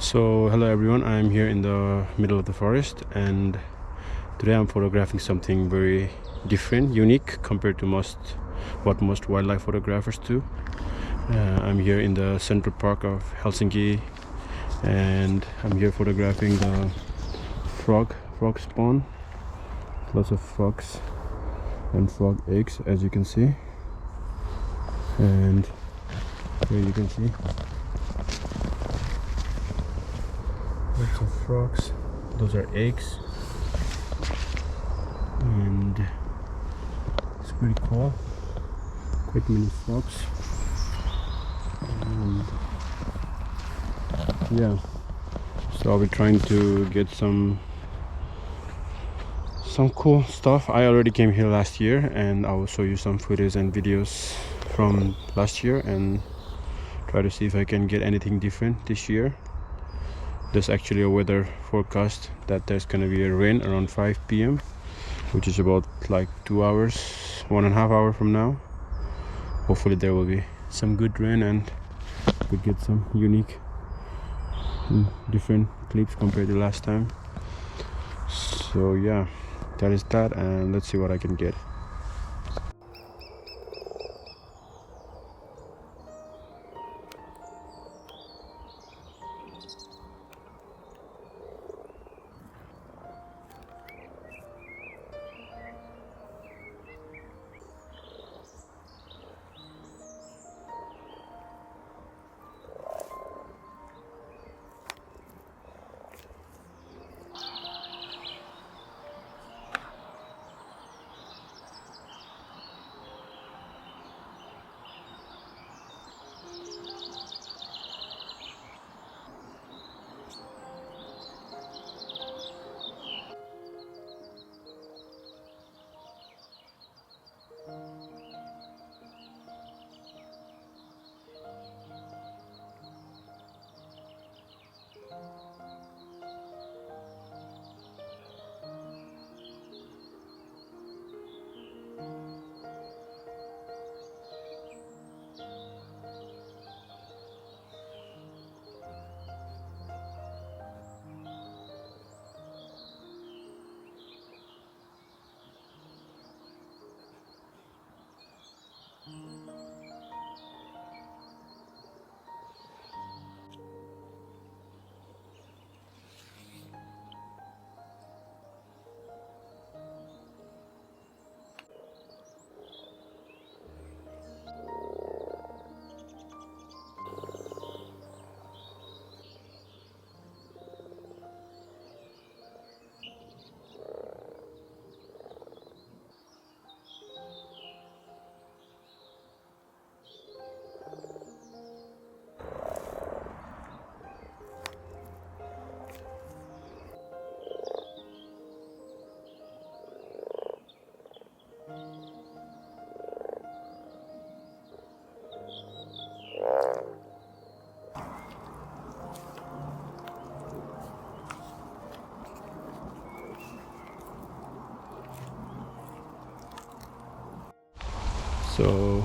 So hello everyone, I'm here in the middle of the forest and today I'm photographing something very different, unique compared to what most wildlife photographers do. I'm here in the central park of Helsinki and I'm here photographing the frog spawn. Lots of frogs and frog eggs, as you can see, and here you can see lots of frogs. Those are eggs, and it's pretty cool. Quite many frogs, and yeah, so I'll be trying to get some cool stuff. I already came here last year and I will show you some footage and videos from last year and try to see if I can get anything different this year. There's actually a weather forecast that there's gonna be a rain around 5 p.m. which is about like 2 hours, 1.5 hours from now. Hopefully there will be some good rain and we get some unique and different clips compared to last time. So yeah, that is that, and let's see what I can get. So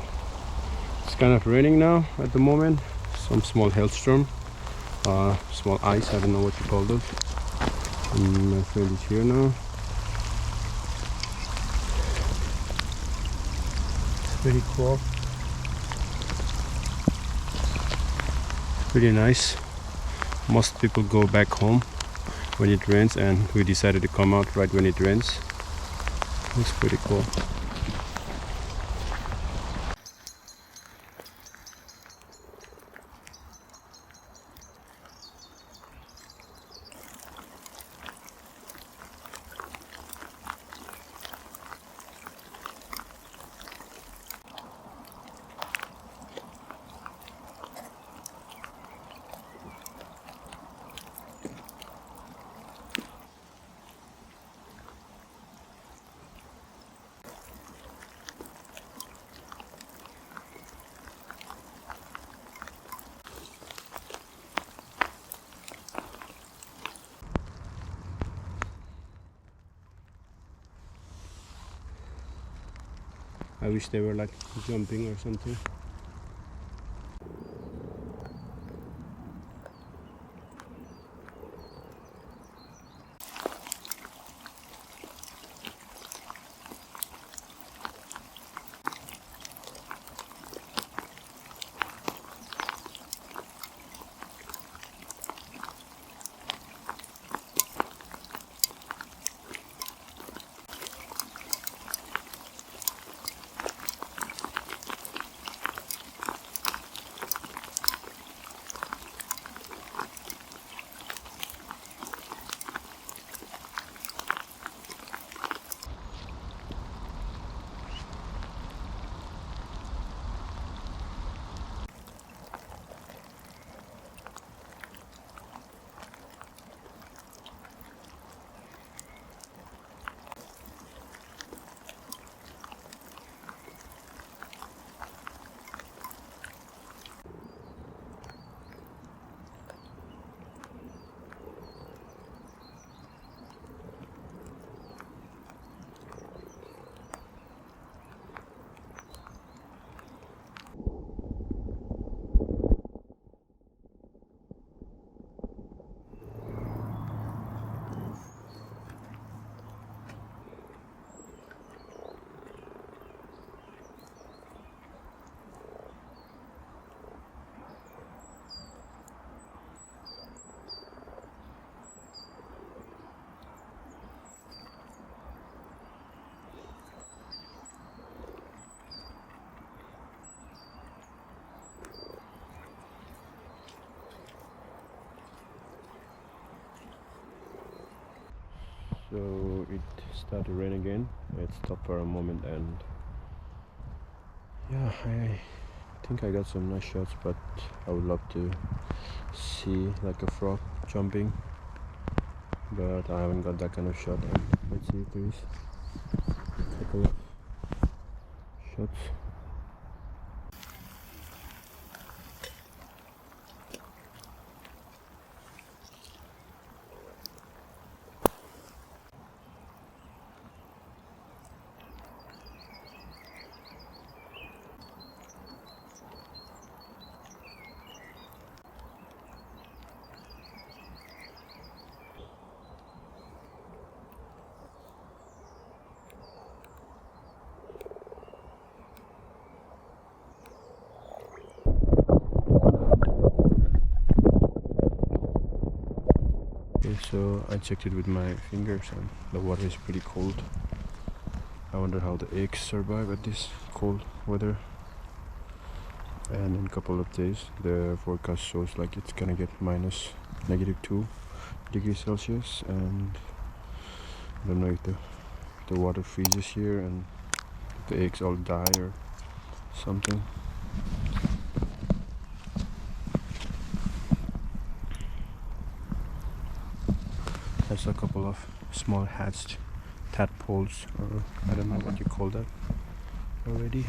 it's kind of raining now at the moment, some small hailstorm, small ice, I don't know what you call those. And my friend is here now. It's pretty cool, pretty nice. Most people go back home when it rains and we decided to come out right when it rains. It's pretty cool. I wish they were like jumping or something. So it started to rain again. It stopped for a moment, and yeah, I think I got some nice shots, but I would love to see like a frog jumping, but I haven't got that kind of shot. And let's see if there is a couple of shots. Okay, so I checked it with my fingers and the water is pretty cold. I wonder how the eggs survive at this cold weather. And in a couple of days the forecast shows like it's gonna get -2 degrees Celsius, and I don't know if the water freezes here and the eggs all die or something. There's a couple of small hatched tadpoles, or I don't know what you call that already.